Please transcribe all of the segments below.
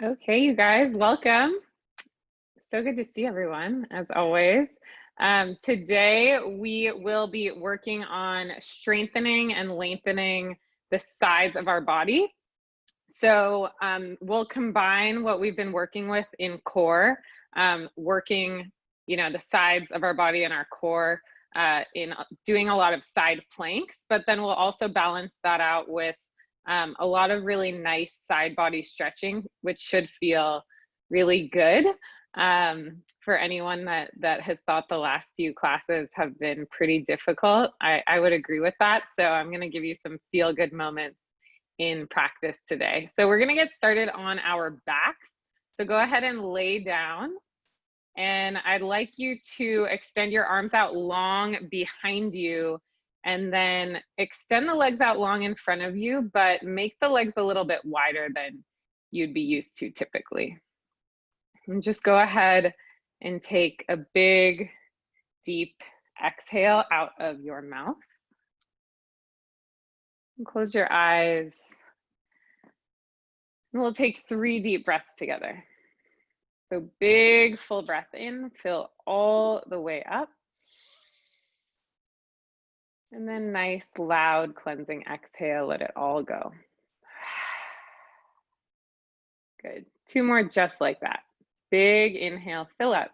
Okay, you guys, welcome. So good to see everyone, as always. Today, we will be working on strengthening and lengthening the sides of our body. So we'll combine what we've been working with in core, working, the sides of our body and our core in doing a lot of side planks, but then we'll also balance that out with a lot of really nice side body stretching, which should feel really good for anyone that has thought the last few classes have been pretty difficult. I would agree with that. So I'm going to give you some feel good moments in practice today. So we're going to get started on our backs. So go ahead and lay down. And I'd like you to extend your arms out long behind you and then extend the legs out long in front of you, but make the legs a little bit wider than you'd be used to typically. And just go ahead and take a big, deep exhale out of your mouth. And close your eyes. And we'll take 3 deep breaths together. So big, full breath in, fill all the way up. And then nice, loud, cleansing exhale, let it all go. Good. 2 more just like that. Big inhale, fill up.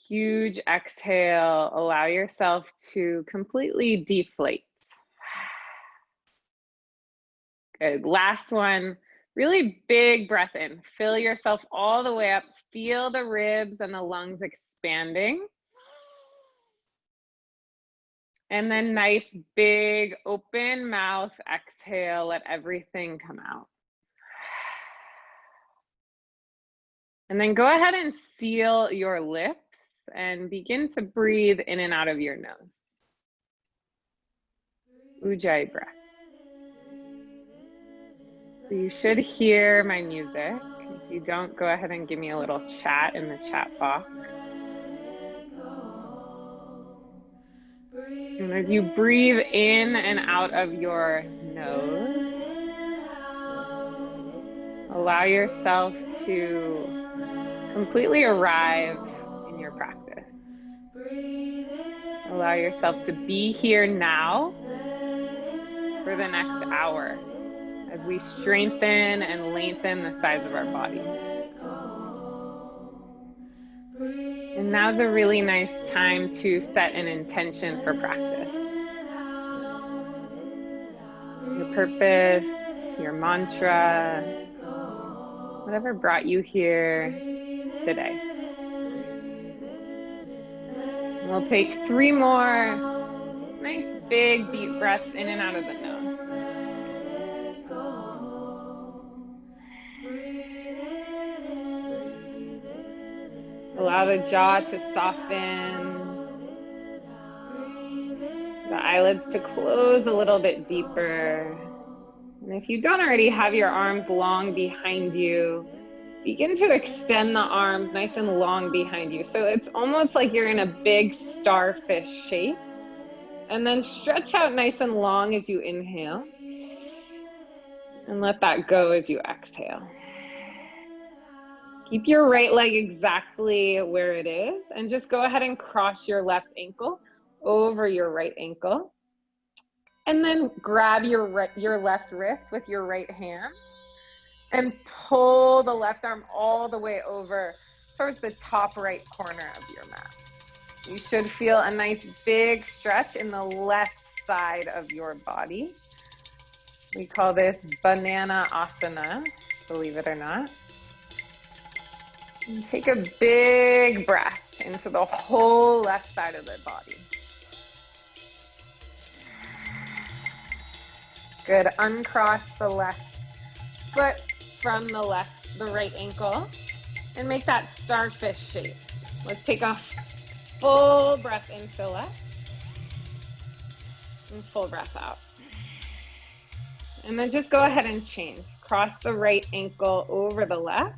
Huge exhale, allow yourself to completely deflate. Good. Last one. Really big breath in. Fill yourself all the way up. Feel the ribs and the lungs expanding. And then nice, big, open mouth exhale. Let everything come out. And then go ahead and seal your lips and begin to breathe in and out of your nose. Ujjayi breath. So you should hear my music. If you don't, go ahead and give me a little chat in the chat box. And as you breathe in and out of your nose, allow yourself to completely arrive in your practice. Allow yourself to be here now for the next hour as we strengthen and lengthen the sides of our body. And now's a really nice time to set an intention for practice. Your purpose, your mantra, whatever brought you here today. And we'll take 3 more nice big deep breaths in and out of the nose. Allow the jaw to soften, the eyelids to close a little bit deeper. And if you don't already have your arms long behind you, begin to extend the arms nice and long behind you. So it's almost like you're in a big starfish shape. And then stretch out nice and long as you inhale. And let that go as you exhale. Keep your right leg exactly where it is. And just go ahead and cross your left ankle over your right ankle. And then grab your left wrist with your right hand. And pull the left arm all the way over towards the top right corner of your mat. You should feel a nice big stretch in the left side of your body. We call this banana asana, believe it or not. And take a big breath into the whole left side of the body. Good. Uncross the left foot from the right ankle and make that starfish shape. Let's take a full breath in, fill up, and full breath out. And then just go ahead and change. Cross the right ankle over the left,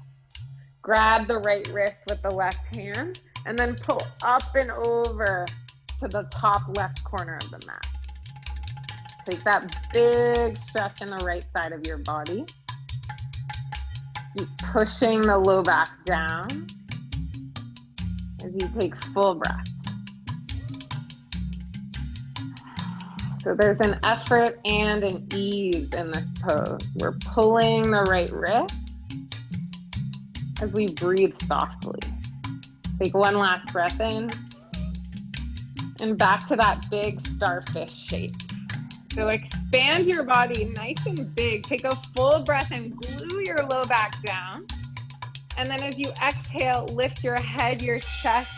grab the right wrist with the left hand, and then pull up and over to the top left corner of the mat. Take that big stretch in the right side of your body. Keep pushing the low back down as you take full breath. So there's an effort and an ease in this pose. We're pulling the right wrist as we breathe softly. Take one last breath in and back to that big starfish shape. So expand your body nice and big. Take a full breath and glue your low back down. And then as you exhale, lift your head, your chest,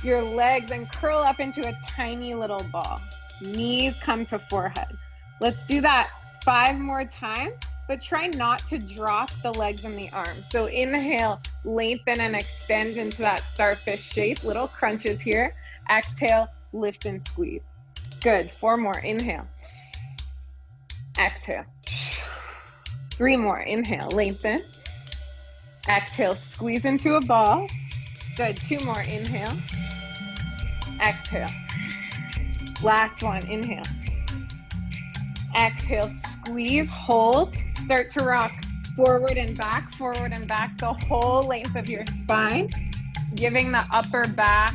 your legs, and curl up into a tiny little ball. Knees come to forehead. Let's do that 5 more times, but try not to drop the legs and the arms. So inhale, lengthen and extend into that starfish shape. Little crunches here. Exhale, lift and squeeze. Good. 4 more. Inhale. Exhale. 3 more. Inhale, lengthen. Exhale, squeeze into a ball. Good. 2 more. Inhale. Exhale. Last one. Inhale. Exhale, squeeze, hold. Start to rock forward and back the whole length of your spine, giving the upper back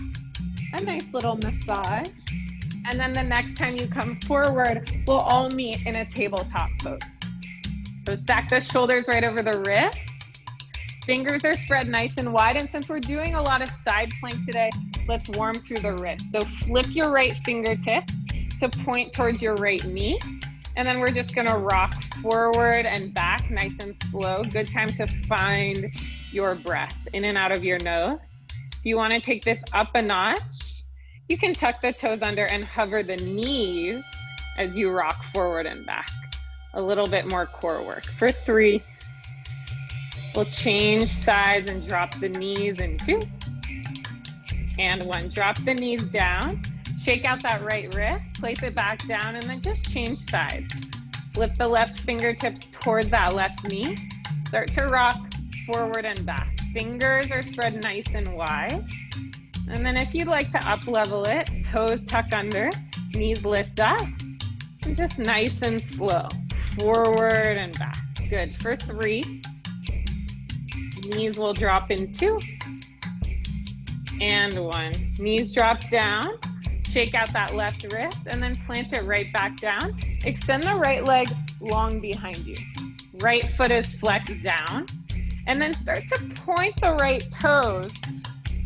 a nice little massage. And then the next time you come forward, we'll all meet in a tabletop pose. So stack the shoulders right over the wrist. Fingers are spread nice and wide. And since we're doing a lot of side plank today, let's warm through the wrist. So flip your right fingertips to point towards your right knee. And then we're just gonna rock forward and back nice and slow. Good time to find your breath in and out of your nose. If you wanna take this up a notch, you can tuck the toes under and hover the knees as you rock forward and back. A little bit more core work. For 3, we'll change sides and drop the knees in 2. And 1, drop the knees down. Shake out that right wrist, place it back down, and then just change sides. Flip the left fingertips towards that left knee. Start to rock forward and back. Fingers are spread nice and wide. And then if you'd like to up level it, toes tuck under, knees lift up, and just nice and slow. Forward and back. Good. For 3, knees will drop in 2. And 1. Knees drop down. Shake out that left wrist and then plant it right back down. Extend the right leg long behind you. Right foot is flexed down. And then start to point the right toes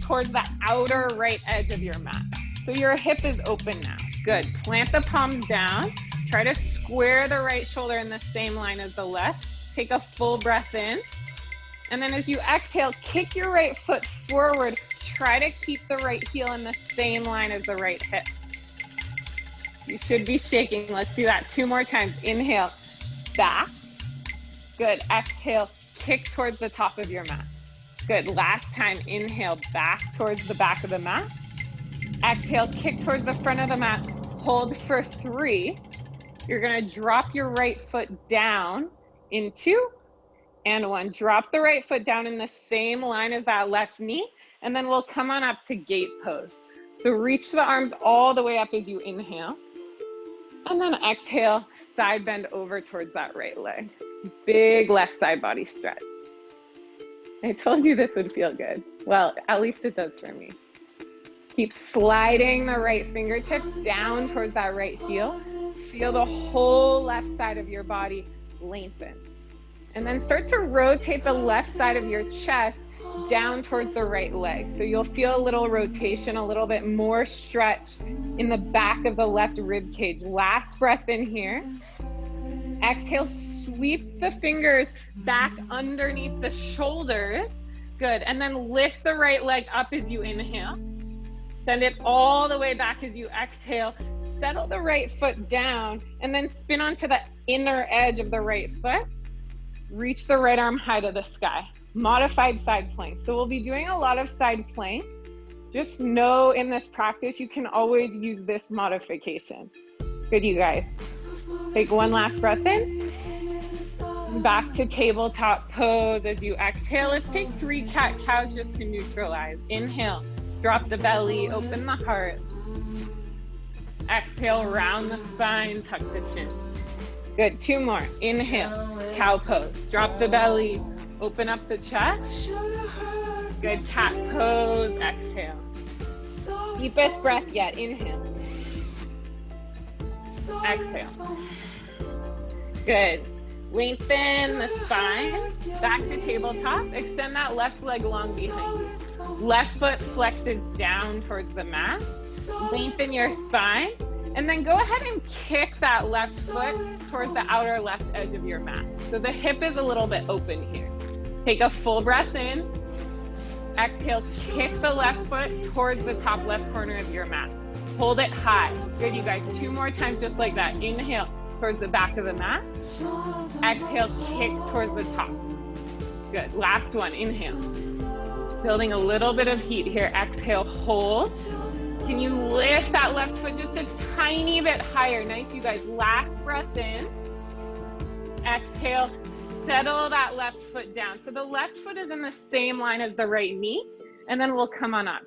towards the outer right edge of your mat. So your hip is open now. Good. Plant the palms down. Try to square the right shoulder in the same line as the left. Take a full breath in. And then as you exhale, kick your right foot forward. Try to keep the right heel in the same line as the right hip. You should be shaking. Let's do that 2 more times. Inhale, back. Good. Exhale, kick towards the top of your mat. Good. Last time, inhale, back towards the back of the mat. Exhale, kick towards the front of the mat. Hold for 3. You're gonna drop your right foot down in 2 and 1. Drop the right foot down in the same line as that left knee. And then we'll come on up to gate pose. So reach the arms all the way up as you inhale. And then exhale, side bend over towards that right leg. Big left side body stretch. I told you this would feel good. Well, at least it does for me. Keep sliding the right fingertips down towards that right heel. Feel the whole left side of your body lengthen. And then start to rotate the left side of your chest down towards the right leg. So you'll feel a little rotation, a little bit more stretch in the back of the left rib cage. Last breath in here. Exhale, sweep the fingers back underneath the shoulders. Good. And then lift the right leg up as you inhale. Send it all the way back as you exhale. Settle the right foot down and then spin onto the inner edge of the right foot. Reach the right arm high to the sky. Modified side plank. So we'll be doing a lot of side plank. Just know in this practice, you can always use this modification. Good, you guys. Take 1 last breath in. Back to tabletop pose as you exhale. Let's take 3 cat-cows just to neutralize. Inhale, drop the belly, open the heart. Exhale, round the spine, tuck the chin. Good, 2 more. Inhale, cow pose. Drop the belly, open up the chest. Good, cat pose, exhale. Deepest breath yet, inhale. Exhale. Good. Lengthen the spine, back to tabletop. Extend that left leg long behind you. Left foot flexes down towards the mat. Lengthen your spine, and then go ahead and kick that left foot towards the outer left edge of your mat. So the hip is a little bit open here. Take a full breath in. Exhale, kick the left foot towards the top left corner of your mat. Hold it high. Good, you guys. 2 more times just like that. Inhale towards the back of the mat. Exhale, kick towards the top. Good. Last one. Inhale. Building a little bit of heat here. Exhale, hold. Can you lift that left foot just a tiny bit higher? Nice, you guys. Last breath in. Exhale, settle that left foot down. So the left foot is in the same line as the right knee, and then we'll come on up.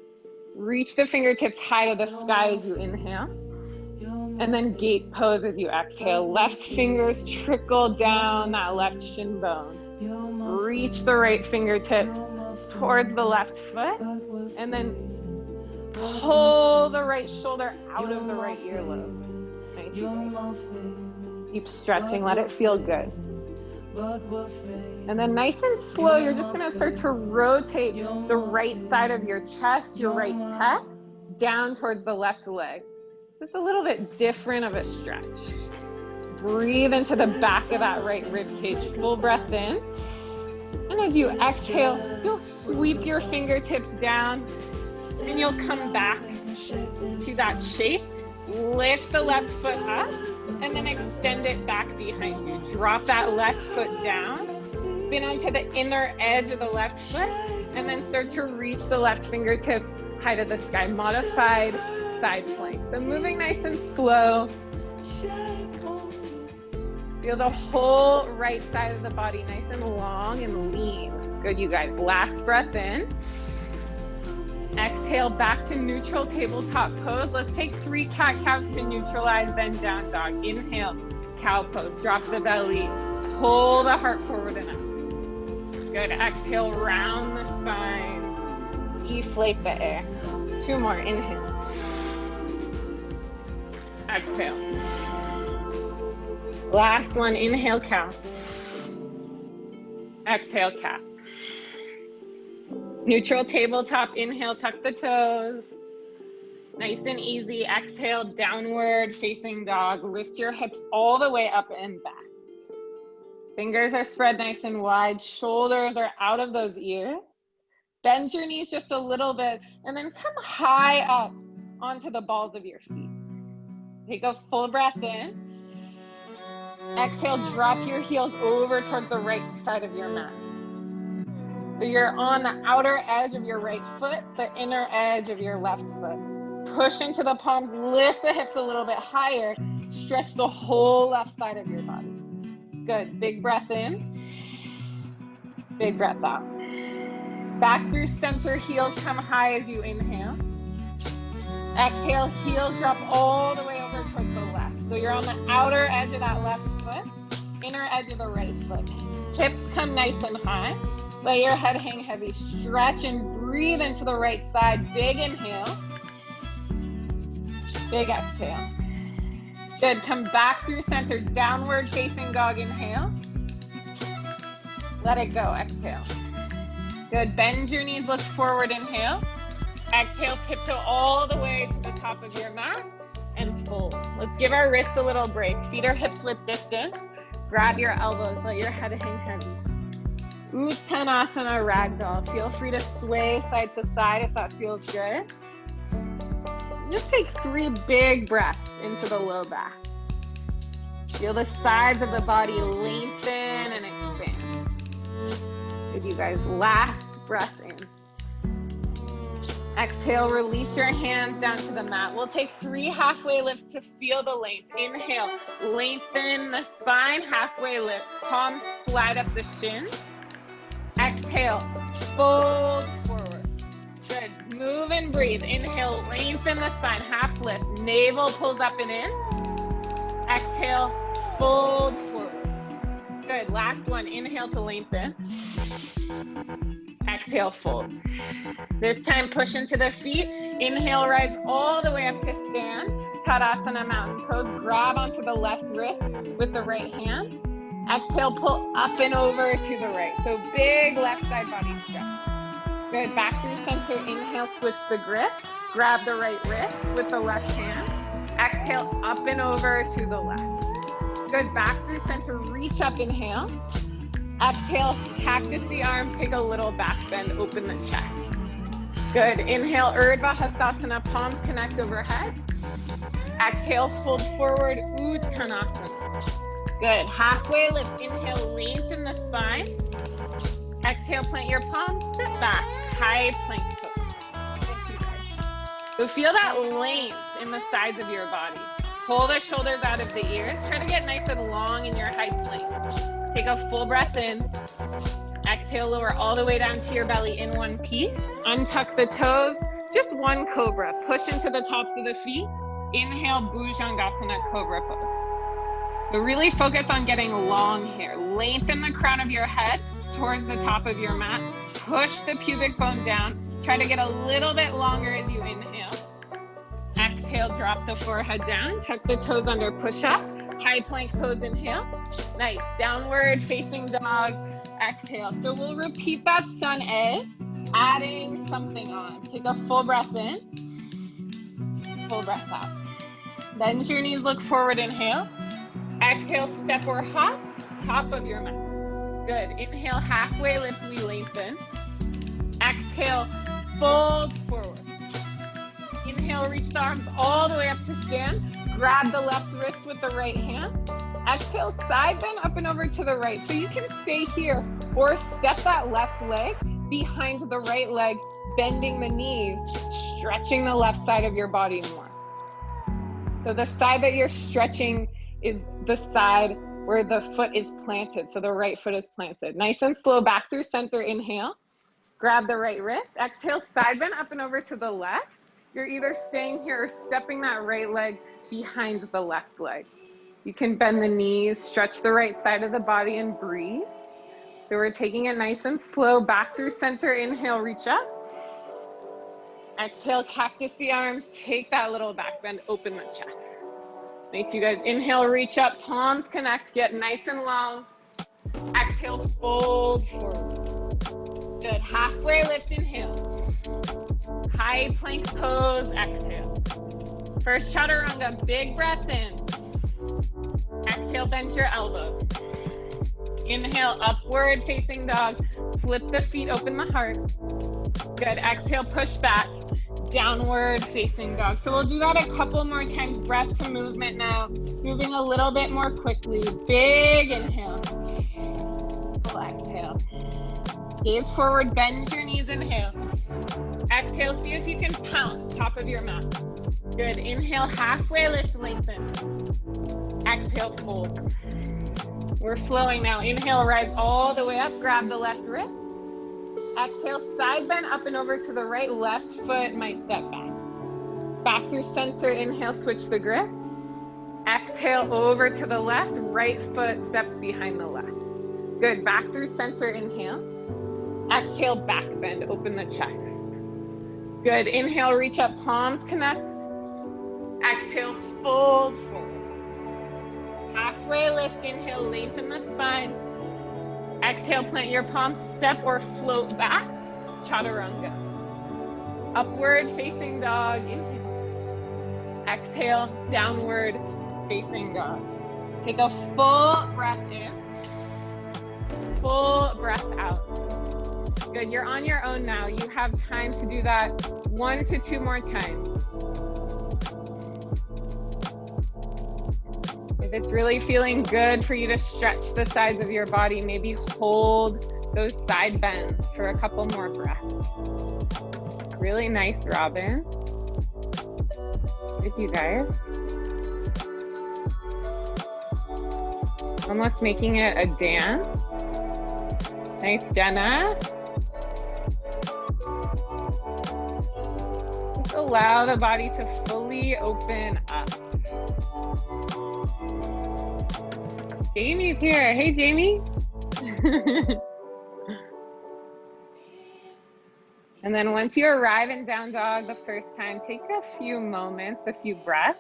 Reach the fingertips high to the sky as you inhale, and then gate pose as you exhale. Left fingers trickle down that left shin bone. Reach the right fingertips towards the left foot, and then pull the right shoulder out of the right earlobe. Nice, you guys. Keep stretching, let it feel good. And then nice and slow, you're just gonna start to rotate the right side of your chest, your right pec, down towards the left leg. Just a little bit different of a stretch. Breathe into the back of that right rib cage. Full breath in. And as you exhale, you'll sweep your fingertips down, and you'll come back to that shape. Lift the left foot up, and then extend it back behind you. Drop that left foot down, spin onto the inner edge of the left foot, and then start to reach the left fingertip high to the sky. Modified side plank. So moving nice and slow. Feel the whole right side of the body nice and long and lean. Good, you guys. Last breath in. Exhale, back to neutral tabletop pose. Let's take 3 cat-cows to neutralize, then down dog. Inhale, cow pose. Drop the belly. Pull the heart forward and up. Good. Exhale, round the spine. Deflate the air. 2 more. Inhale. Exhale. Last one. Inhale, cow. Exhale, cat. Neutral tabletop, inhale, tuck the toes. Nice and easy. Exhale, downward facing dog. Lift your hips all the way up and back. Fingers are spread nice and wide. Shoulders are out of those ears. Bend your knees just a little bit, and then come high up onto the balls of your feet. Take a full breath in. Exhale, drop your heels over towards the right side of your mat. So you're on the outer edge of your right foot, the inner edge of your left foot. Push into the palms, lift the hips a little bit higher, stretch the whole left side of your body. Good, big breath in, big breath out. Back through center, heels come high as you inhale. Exhale, heels drop all the way over towards the left. So you're on the outer edge of that left foot, inner edge of the right foot. Hips come nice and high. Let your head hang heavy. Stretch and breathe into the right side. Big inhale. Big exhale. Good. Come back through center. Downward facing dog. Inhale. Let it go. Exhale. Good. Bend your knees. Look forward. Inhale. Exhale. Tiptoe all the way to the top of your mat and fold. Let's give our wrists a little break. Feet are hips width distance. Grab your elbows. Let your head hang heavy. Uttanasana ragdoll. Feel free to sway side to side if that feels good. Just take 3 big breaths into the low back. Feel the sides of the body lengthen and expand. Good, you guys. Last breath in. Exhale, release your hands down to the mat. We'll take 3 halfway lifts to feel the length. Inhale, lengthen the spine, halfway lift. Palms slide up the shins. Exhale, fold forward. Good. Good. Move and breathe. Inhale, lengthen the spine, half lift. Navel pulls up and in. Exhale, fold forward. Good. Last one. Inhale to lengthen. Exhale, fold. This time, push into the feet. Inhale, rise all the way up to stand. Tadasana, mountain pose. Grab onto the left wrist with the right hand. Exhale, pull up and over to the right. So big left side body stretch. Good. Back through center. Inhale, switch the grip. Grab the right wrist with the left hand. Exhale, up and over to the left. Good. Back through center. Reach up. Inhale. Exhale, cactus the arms. Take a little back bend. Open the chest. Good. Inhale, Urdhva Hastasana. Palms connect overhead. Exhale, fold forward. Uttanasana. Good. Halfway lift. Inhale, lengthen the spine. Exhale, plant your palms. Sit back. High plank pose. Thank you guys. So feel that length in the sides of your body. Pull the shoulders out of the ears. Try to get nice and long in your high plank. Take a full breath in. Exhale, lower all the way down to your belly in one piece. Untuck the toes. Just one cobra. Push into the tops of the feet. Inhale, Bhujangasana, cobra pose. So really focus on getting long here. Lengthen the crown of your head towards the top of your mat. Push the pubic bone down. Try to get a little bit longer as you inhale. Exhale, drop the forehead down. Tuck the toes under, push up. High plank pose, inhale. Nice. Downward facing dog. Exhale. So we'll repeat that sun A, adding something on. Take a full breath in. Full breath out. Bend your knees, look forward, inhale. Exhale, step or hop, top of your mat. Good. Inhale, halfway lift, we lengthen. Exhale, fold forward. Inhale, reach the arms all the way up to stand. Grab the left wrist with the right hand. Exhale, side bend up and over to the right. So you can stay here or step that left leg behind the right leg, bending the knees, stretching the left side of your body more. So the side that you're stretching is the side where the foot is planted. So the right foot is planted. Nice and slow, back through center, inhale. Grab the right wrist. Exhale, side bend up and over to the left. You're either staying here or stepping that right leg behind the left leg. You can bend the knees, stretch the right side of the body, and breathe. So we're taking it nice and slow, back through center, inhale, reach up. Exhale, cactus the arms, take that little back bend, open the chest. Nice, you guys. Inhale, reach up, palms connect, get nice and long. Exhale, fold forward. Good, halfway lift, inhale. High plank pose, exhale. First chaturanga, big breath in. Exhale, bend your elbows. Inhale, upward facing dog. Flip the feet, open the heart. Good, exhale, push back. Downward facing dog. So we'll do that a couple more times. Breath to movement now. Moving a little bit more quickly. Big inhale. Full exhale. Gaze forward, bend your knees, inhale. Exhale, see if you can pounce top of your mat. Good, inhale, halfway lift, lengthen. Exhale, fold. We're flowing now. Inhale, rise all the way up, grab the left wrist. Exhale, side bend up and over to the right, left foot might step back. Back through center, inhale, switch the grip. Exhale, over to the left, right foot steps behind the left. Good, back through center, inhale. Exhale, back bend, open the chest. Good, inhale, reach up, palms connect. Exhale, fold forward. Halfway lift, inhale, lengthen the spine. Exhale, plant your palms, step or float back, chaturanga. Upward facing dog, inhale. Exhale, downward facing dog. Take a full breath in, full breath out. Good, you're on your own now. You have time to do that 1 to 2 more times. If it's really feeling good for you to stretch the sides of your body, maybe hold those side bends for a couple more breaths. Really nice, Robin. With you guys. Almost making it a dance. Nice, Jenna. allow the body to fully open up. Jamie's here. Hey, Jamie. And then once you arrive in down dog the first time, take a few moments, a few breaths,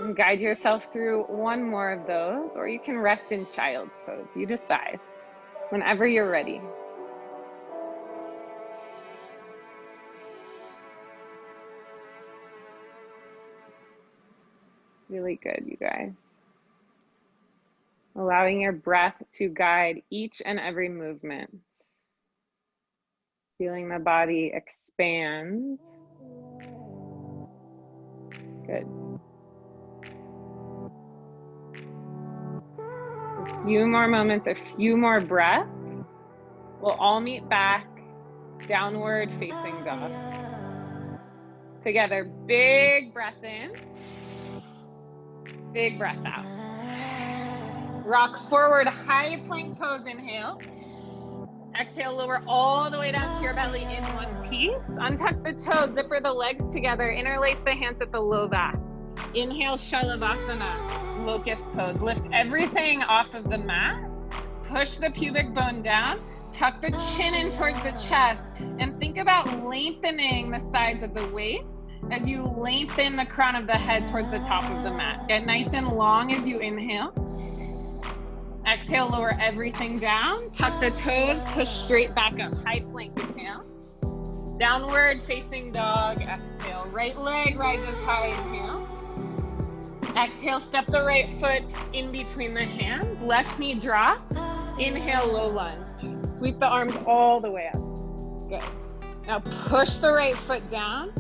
and guide yourself through one more of those, or you can rest in child's pose. You decide whenever you're ready. Really good, you guys. Allowing your breath to guide each and every movement. Feeling the body expand. Good. A few more moments, a few more breaths. We'll all meet back, downward facing dog. Together, big breath in, big breath out. Rock forward, high plank pose, inhale. Exhale, lower all the way down to your belly in one piece. Untuck the toes, zipper the legs together, interlace the hands at the low back. Inhale, Shalavasana, locust pose. Lift everything off of the mat. Push the pubic bone down. Tuck the chin in towards the chest. And think about lengthening the sides of the waist as you lengthen the crown of the head towards the top of the mat. Get nice and long as you inhale. Exhale, lower everything down. Tuck the toes, push straight back up. High plank, inhale. Downward facing dog, exhale. Right leg rises high, inhale. Exhale, step the right foot in between the hands. Left knee drop. Inhale, low lunge. Sweep the arms all the way up. Good. Now push the right foot down.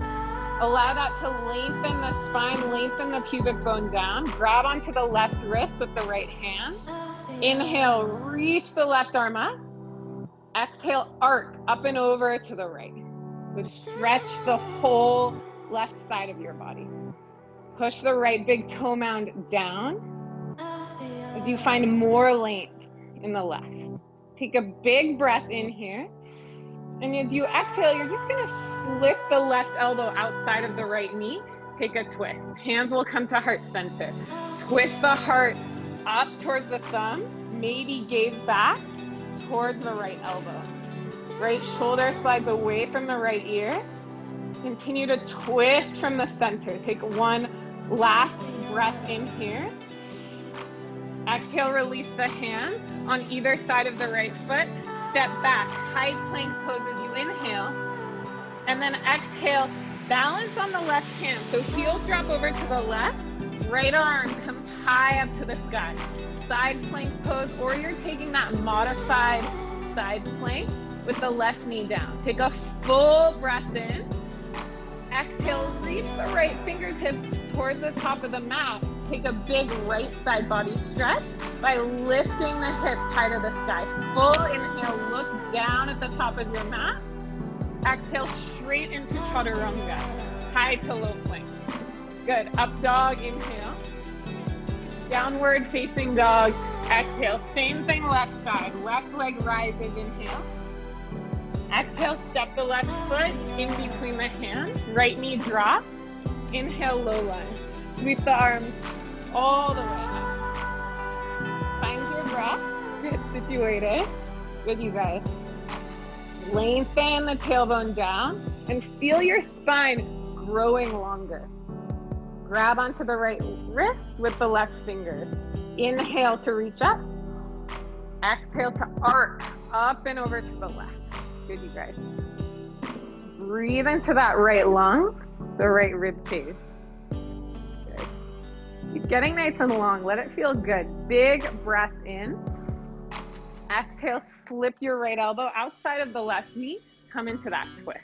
Allow that to lengthen the spine, lengthen the pubic bone down. Grab onto the left wrist with the right hand. Inhale, reach the left arm up. Exhale, arc up and over to the right. Good. Stretch the whole left side of your body. Push the right big toe mound down as you find more length in the left. Take a big breath in here. And as you exhale, you're just gonna slip the left elbow outside of the right knee. Take a twist. Hands will come to heart center. Twist the heart up towards the thumbs. Maybe gaze back towards the right elbow. Right shoulder slides away from the right ear. Continue to twist from the center. Take one last breath in here. Exhale, release the hand on either side of the right foot. Step back, high plank pose as you inhale. And then exhale, balance on the left hand. So heels drop over to the left, right arm comes high up to the sky. Side plank pose, or you're taking that modified side plank with the left knee down. Take a full breath in. Exhale, reach the right fingertips towards the top of the mat. Take a big right side body stretch by lifting the hips high to the sky. Full inhale, look down at the top of your mat. Exhale, straight into chaturanga, high to low plank. Good, up dog, inhale. Downward facing dog, exhale. Same thing left side, left leg rises, inhale. Exhale, step the left foot in between the hands. Right knee drop. Inhale, low lunge. Sweep the arms all the way up. Find your breath. Get situated. Good, you guys. Lengthen the tailbone down and feel your spine growing longer. Grab onto the right wrist with the left fingers. Inhale to reach up. Exhale to arc up and over to the left. Good, you guys. Breathe into that right lung, the right rib cage. Good. Keep getting nice and long. Let it feel good. Big breath in. Exhale, slip your right elbow outside of the left knee. Come into that twist.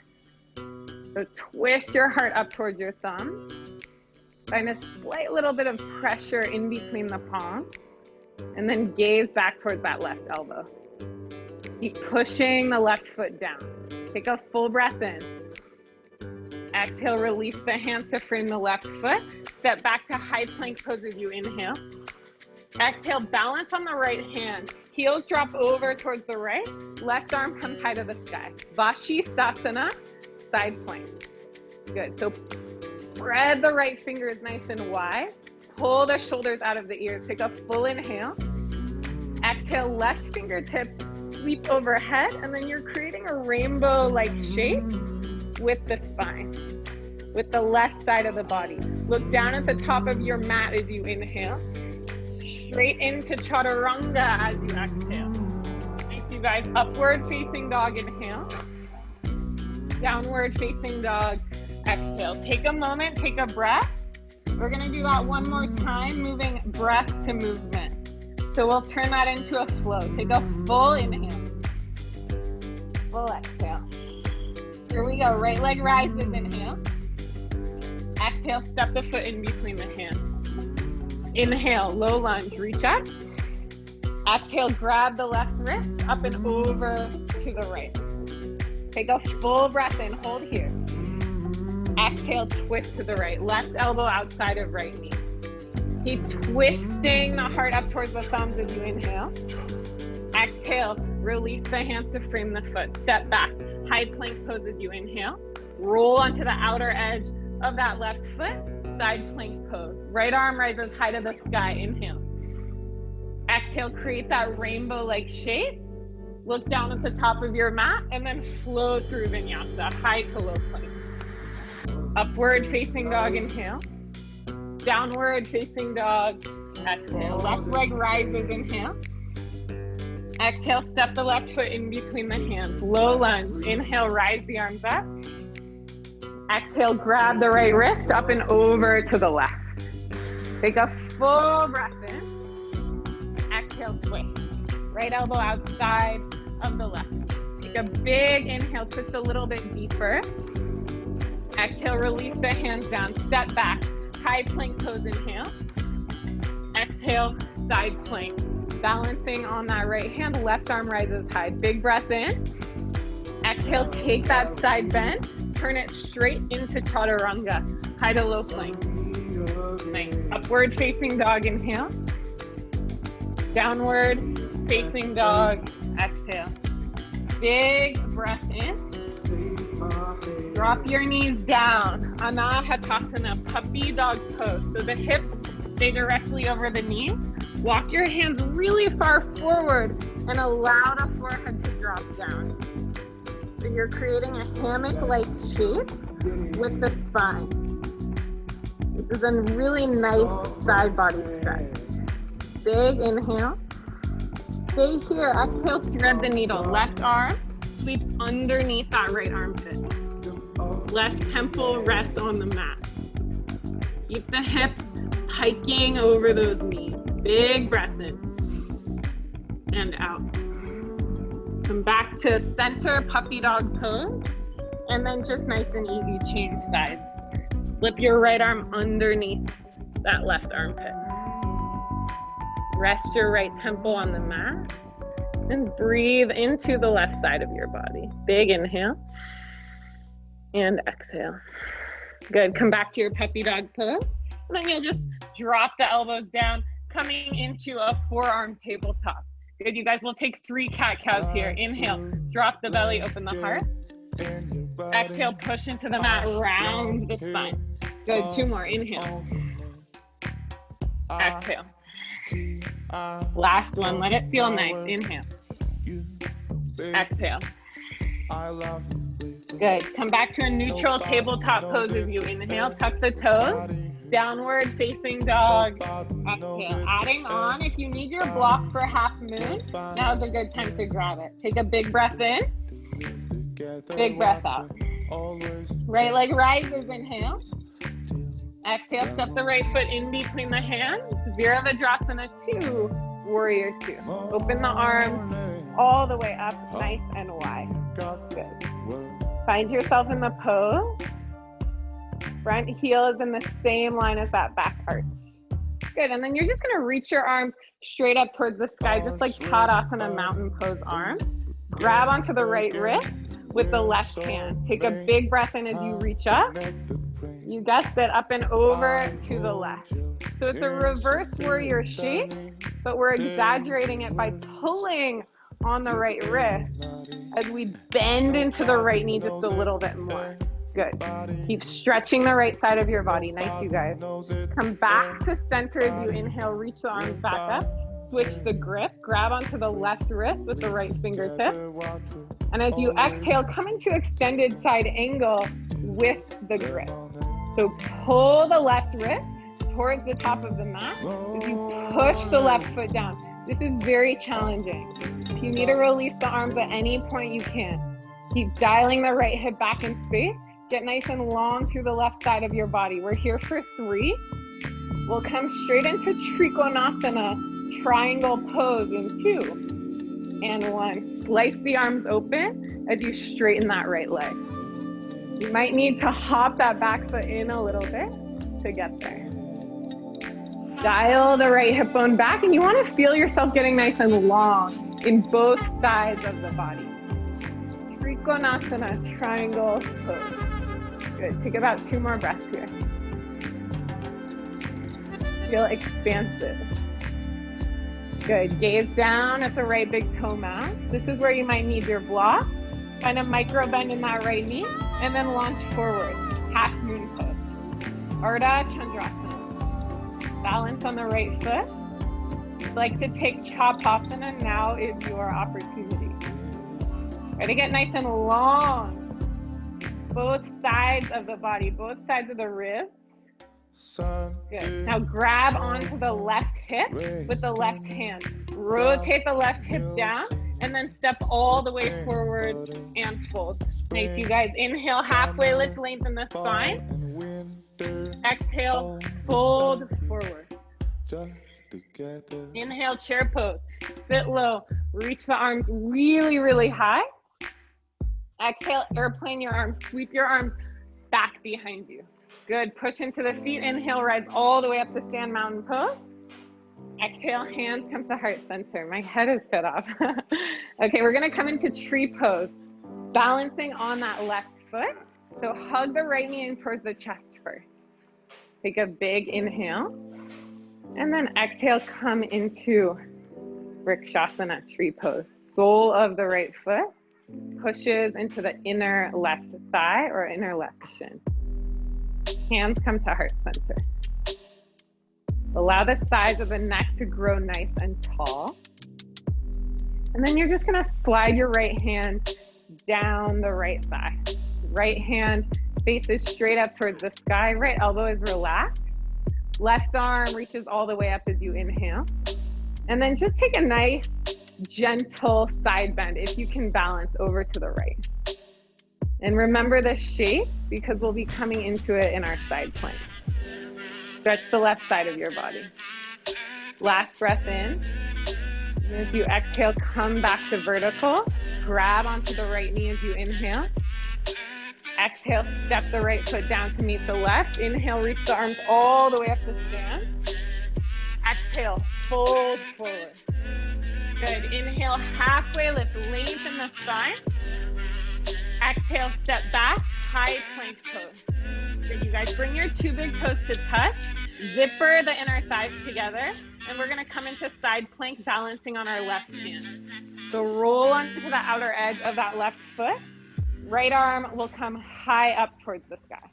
So twist your heart up towards your thumb. Find a slight little bit of pressure in between the palms. And then gaze back towards that left elbow. Keep pushing the left foot down. Take a full breath in. Exhale, release the hands to frame the left foot. Step back to high plank pose as you inhale. Exhale, balance on the right hand. Heels drop over towards the right. Left arm comes high to the sky. Vashisthasana, side plank. Good. So spread the right fingers nice and wide. Pull the shoulders out of the ears. Take a full inhale. Exhale, left fingertips sweep overhead, and then you're creating a rainbow-like shape with the spine, with the left side of the body. Look down at the top of your mat as you inhale. Straight into chaturanga as you exhale. Nice, you guys. Upward facing dog, inhale. Downward facing dog, exhale. Take a moment, take a breath. We're gonna do that one more time, moving breath to movement. So we'll turn that into a flow. Take a full inhale. Full exhale. Here we go. Right leg rises, inhale. Exhale, step the foot in between the hands. Inhale, low lunge, reach up. Exhale, grab the left wrist up and over to the right. Take a full breath in, hold here. Exhale, twist to the right. Left elbow outside of right knee. Keep twisting the heart up towards the thumbs as you inhale. Exhale, release the hands to frame the foot. Step back, high plank pose as you inhale. Roll onto the outer edge of that left foot, side plank pose. Right arm rises high to the sky, inhale. Exhale, create that rainbow-like shape. Look down at the top of your mat and then flow through Vinyasa, high to low plank. Upward facing dog, inhale. Downward facing dog, exhale. Left leg rises, inhale. Exhale, step the left foot in between the hands. Low lunge, inhale, rise the arms up. Exhale, grab the right wrist up and over to the left. Take a full breath in. Exhale, twist. Right elbow outside of the left. Take a big inhale, twist a little bit deeper. Exhale, release the hands down, step back. High plank pose, inhale. Exhale, side plank. Balancing on that right hand, left arm rises high. Big breath in. Exhale, take that side bend. Turn it straight into chaturanga, high to low plank. Nice. Upward facing dog, inhale. Downward facing dog, exhale. Big breath in. Drop your knees down. Anahatasana, puppy dog pose. So the hips stay directly over the knees. Walk your hands really far forward and allow the forehead to drop down. So you're creating a hammock-like shape with the spine. This is a really nice side body stretch. Big inhale. Stay here. Exhale, thread the needle. Left arm sweeps underneath that right armpit. Left temple rests on the mat. Keep the hips hiking over those knees. Big breath in and out. Come back to center, puppy dog pose, and then just nice and easy, change sides. Slip your right arm underneath that left armpit. Rest your right temple on the mat and breathe into the left side of your body. Big inhale and exhale. Good, come back to your puppy dog pose, and then you'll just drop the elbows down, coming into a forearm tabletop. Good, you guys, we'll take 3 cat-cows here. Inhale, drop the belly, open the heart. Exhale, push into the mat, round the spine. Good, 2 more, inhale. Exhale. Last one, let it feel nice, inhale. Exhale. Good, come back to a neutral tabletop pose as you inhale, tuck the toes. Downward facing dog, exhale. Adding on, if you need your block for half moon, now's a good time to grab it. Take a big breath in, big breath out. Right leg rises, inhale. Exhale, step the right foot in between the hands. Virabhadrasana 2, warrior 2. Open the arms all the way up, nice and wide. Good. Find yourself in the pose. Front heel is in the same line as that back arch. Good, and then you're just gonna reach your arms straight up towards the sky, just like Tadasana mountain pose arm. Grab onto the right wrist with the left hand. Take a big breath in as you reach up. You guessed it, up and over to the left. So it's a reverse warrior shape, but we're exaggerating it by pulling on the right wrist as we bend into the right knee just a little bit more. Good. Keep stretching the right side of your body. Nice, you guys. Come back to center as you inhale. Reach the arms back up. Switch the grip. Grab onto the left wrist with the right fingertip. And as you exhale, come into extended side angle with the grip. So pull the left wrist towards the top of the mat as you push the left foot down. This is very challenging. If you need to release the arms at any point, you can. Keep dialing the right hip back in space. Get nice and long through the left side of your body. We're here for 3. We'll come straight into Trikonasana, triangle pose in 2 and 1. Slice the arms open as you straighten that right leg. You might need to hop that back foot in a little bit to get there. Dial the right hip bone back, and you want to feel yourself getting nice and long in both sides of the body. Trikonasana, triangle pose. Good. Take about 2 more breaths here. Feel expansive. Good. Gaze down at the right big toe mat. This is where you might need your block. Find a micro bend in that right knee, and then launch forward. Half moon pose. Ardha Chandrasana. Balance on the right foot. If you'd like to take Chapasana, now is your opportunity. Try to get nice and long. Both sides of the body, both sides of the ribs. Good. Now grab onto the left hip with the left hand. Rotate the left hip down and then step all the way forward and fold. Nice, you guys. Inhale, halfway lift, lengthen the spine. Exhale, fold forward. Inhale, chair pose. Sit low. Reach the arms really, really high. Exhale, airplane your arms. Sweep your arms back behind you. Good. Push into the feet. Inhale, rise all the way up to stand mountain pose. Exhale, hands come to heart center. My head is cut off. Okay, we're going to come into tree pose, balancing on that left foot. So hug the right knee in towards the chest first. Take a big inhale. And then exhale, come into Vrikshasana, tree pose. Sole of the right foot pushes into the inner left thigh or inner left shin. Hands come to heart center. Allow the sides of the neck to grow nice and tall. And then you're just gonna slide your right hand down the right thigh. Right hand faces straight up towards the sky. Right elbow is relaxed. Left arm reaches all the way up as you inhale. And then just take a nice, gentle side bend if you can balance over to the right. And remember this shape because we'll be coming into it in our side plank. Stretch the left side of your body. Last breath in. And as you exhale, come back to vertical. Grab onto the right knee as you inhale. Exhale, step the right foot down to meet the left. Inhale, reach the arms all the way up to stand. Exhale, fold forward. Good. Inhale, halfway lift, lengthen the spine. Exhale, step back, high plank pose. Good, you guys. Bring your 2 big toes to touch. Zipper the inner thighs together. And we're going to come into side plank, balancing on our left hand. So roll onto the outer edge of that left foot. Right arm will come high up towards the sky.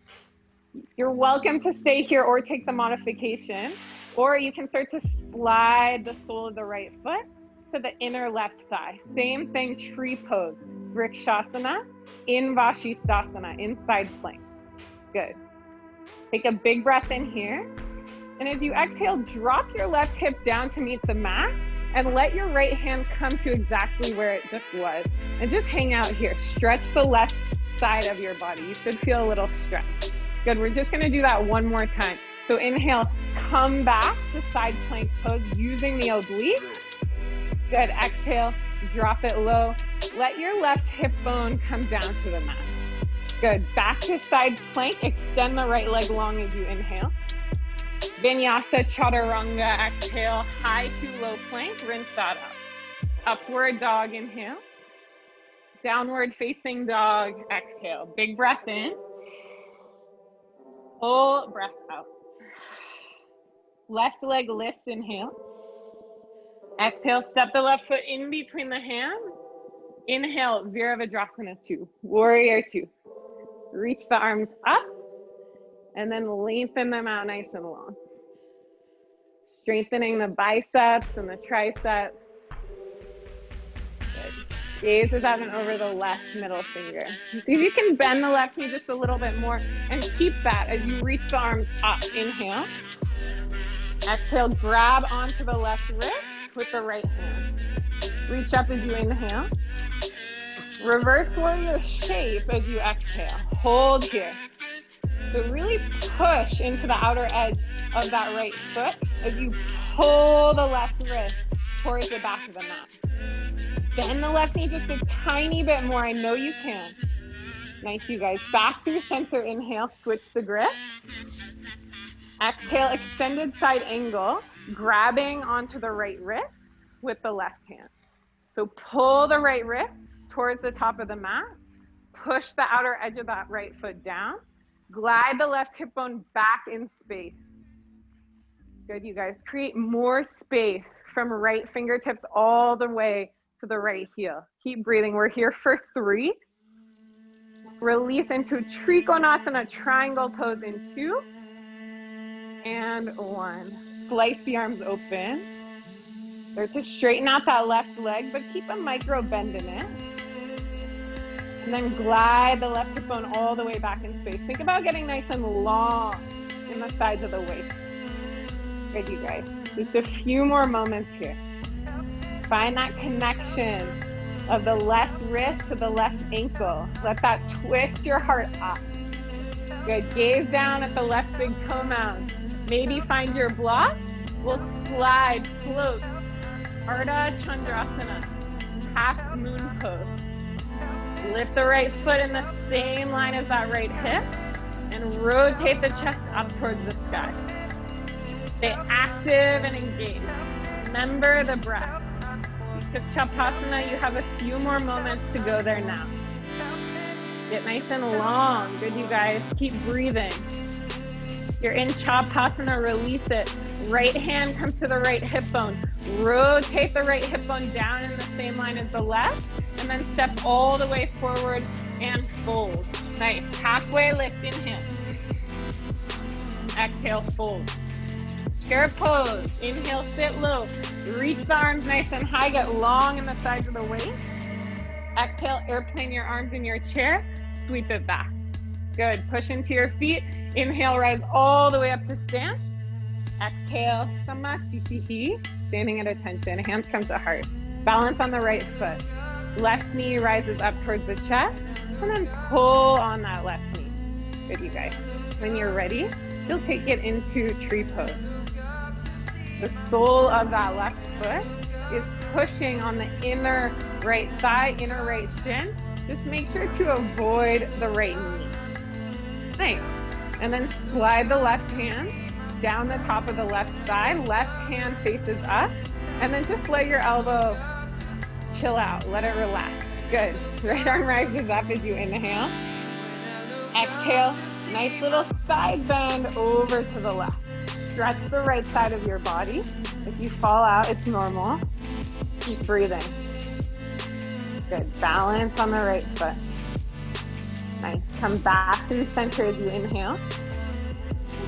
You're welcome to stay here or take the modification. Or you can start to slide the sole of the right foot to the inner left thigh. Same thing, tree pose. Vrikshasana, in Vashisthasana, inside plank. Good. Take a big breath in here. And as you exhale, drop your left hip down to meet the mat and let your right hand come to exactly where it just was. And just hang out here. Stretch the left side of your body. You should feel a little stretch. Good, we're just gonna do that one more time. So inhale, come back to side plank pose using the oblique. Good, exhale, drop it low. Let your left hip bone come down to the mat. Good, back to side plank. Extend the right leg long as you inhale. Vinyasa Chaturanga, exhale, high to low plank, rinse that up. Upward dog, inhale. Downward facing dog, exhale. Big breath in. Full breath out. Left leg lifts, inhale. Exhale, step the left foot in between the hands. Inhale, Virabhadrasana 2, warrior 2. Reach the arms up and then lengthen them out nice and long. Strengthening the biceps and the triceps. Good. Gaze is out and over the left middle finger. See if you can bend the left knee just a little bit more and keep that as you reach the arms up. Inhale. Exhale, grab onto the left wrist with the right hand. Reach up as you inhale. Reverse warrior shape as you exhale. Hold here. So really push into the outer edge of that right foot as you pull the left wrist towards the back of the mat. Bend the left knee just a tiny bit more. I know you can. Nice, you guys. Back through center. Inhale, switch the grip. Exhale, extended side angle, grabbing onto the right wrist with the left hand. So pull the right wrist towards the top of the mat. Push the outer edge of that right foot down. Glide the left hip bone back in space. Good, you guys. Create more space from right fingertips all the way to the right heel. Keep breathing. We're here for 3. Release into Trikonasana, triangle pose in 2. And 1. Slice the arms open. Start to straighten out that left leg, but keep a micro bend in it. And then glide the left hip bone all the way back in space. Think about getting nice and long in the sides of the waist. Good, you guys. Just a few more moments here. Find that connection of the left wrist to the left ankle. Let that twist your heart up. Good. Gaze down at the left big toe mound. Maybe find your block. We'll slide, float. Ardha Chandrasana. Half moon pose. Lift the right foot in the same line as that right hip and rotate the chest up towards the sky. Stay active and engaged. Remember the breath. You took Chapasana, you have a few more moments to go there now. Get nice and long. Good, you guys. Keep breathing. You're in Chapasana, release it. Right hand comes to the right hip bone. Rotate the right hip bone down in the same line as the left, and then step all the way forward and fold. Nice. Halfway lift, inhale. Exhale, fold. Chair pose. Inhale, sit low. Reach the arms nice and high. Get long in the sides of the waist. Exhale, airplane your arms in your chair. Sweep it back. Good. Push into your feet. Inhale, rise all the way up to stand. Exhale, Samasthiti. Standing at attention. Hands come to heart. Balance on the right foot. Left knee rises up towards the chest. And then pull on that left knee. Good, you guys. When you're ready, you'll take it into tree pose. The sole of that left foot is pushing on the inner right thigh, inner right shin. Just make sure to avoid the right knee. Nice. And then slide the left hand down the top of the left thigh. Left hand faces up. And then just let your elbow chill out. Let it relax. Good. Right arm rises up as you inhale. Exhale. Nice little side bend over to the left. Stretch the right side of your body. If you fall out, it's normal. Keep breathing. Good. Balance on the right foot. Nice. Come back through center as you inhale.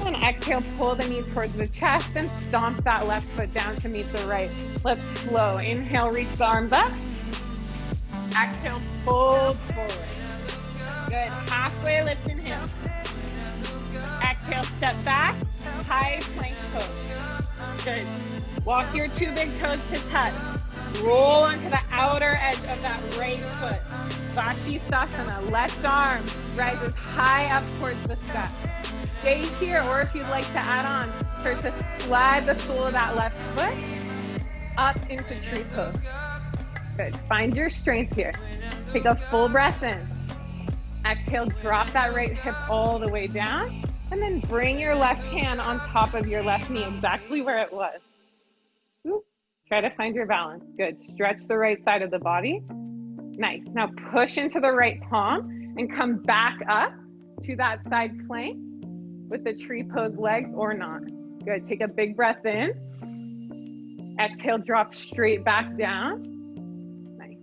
And then exhale, pull the knee towards the chest and stomp that left foot down to meet the right. Let's flow. Inhale, reach the arms up. Exhale, fold forward. Good. Halfway lift, inhale. Exhale, step back. High plank pose. Good. Walk your 2 big toes to touch. Roll onto the outer edge of that right foot. Vashisthasana. Left arm rises high up towards the sky. Stay here, or if you'd like to add on, start to slide the sole of that left foot up into tree pose. Good. Find your strength here. Take a full breath in. Exhale, drop that right hip all the way down. And then bring your left hand on top of your left knee, exactly where it was. Ooh. Try to find your balance. Good. Stretch the right side of the body. Nice. Now push into the right palm and come back up to that side plank with the tree pose legs or not. Good. Take a big breath in. Exhale, drop straight back down. Nice.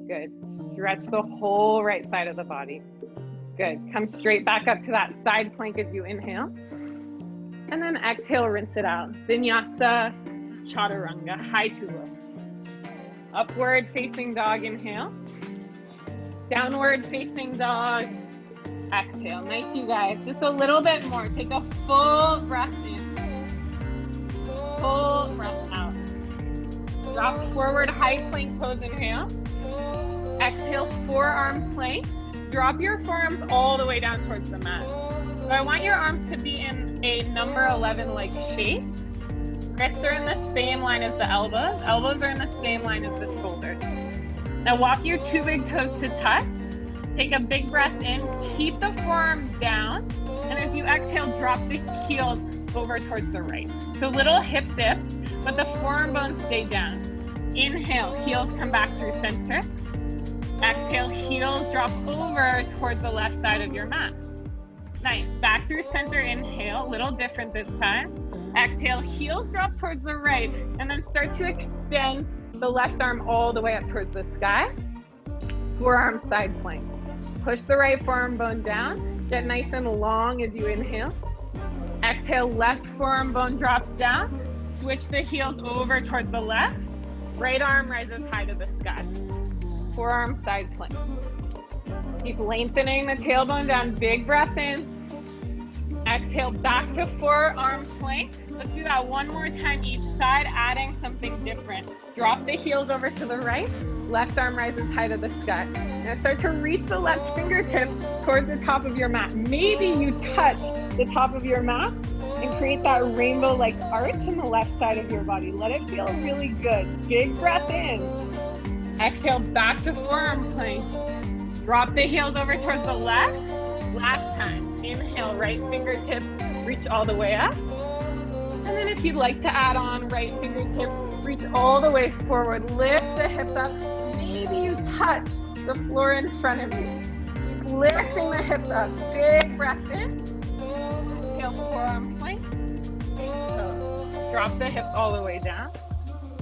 Good. Stretch the whole right side of the body. Good. Come straight back up to that side plank as you inhale. And then exhale, rinse it out. Vinyasa, chaturanga, high to low. Upward facing dog, inhale. Downward facing dog, exhale. Nice, you guys. Just a little bit more. Take a full breath in. Full breath out. Drop forward, high plank pose, inhale. Exhale, forearm plank. Drop your forearms all the way down towards the mat. So I want your arms to be in a number 11 like shape. Wrists are in the same line as the elbows. Elbows are in the same line as the shoulders. Now walk your two big toes to touch. Take a big breath in. Keep the forearms down. And as you exhale, drop the heels over towards the right. So little hip dips, but the forearm bones stay down. Inhale, heels come back through center. Exhale, heels drop over towards the left side of your mat. Nice, back through center, inhale, a little different this time. Exhale, heels drop towards the right, and then start to extend the left arm all the way up towards the sky. Forearm side plank. Push the right forearm bone down, get nice and long as you inhale. Exhale, left forearm bone drops down. Switch the heels over towards the left. Right arm rises high to the sky. Forearm side plank. Keep lengthening the tailbone down. Big breath in. Exhale, back to forearm plank. Let's do that one more time each side, adding something different. Drop the heels over to the right. Left arm rises high to the sky. Now start to reach the left fingertips towards the top of your mat. Maybe you touch the top of your mat and create that rainbow-like arch in the left side of your body. Let it feel really good. Big breath in. Exhale, back to forearm plank. Drop the heels over towards the left. Last time. Inhale, right fingertip, reach all the way up. And then if you'd like to add on, right fingertip, reach all the way forward. Lift the hips up. Maybe you touch the floor in front of you. Keep lifting the hips up. Big breath in. Exhale, forearm plank. So drop the hips all the way down.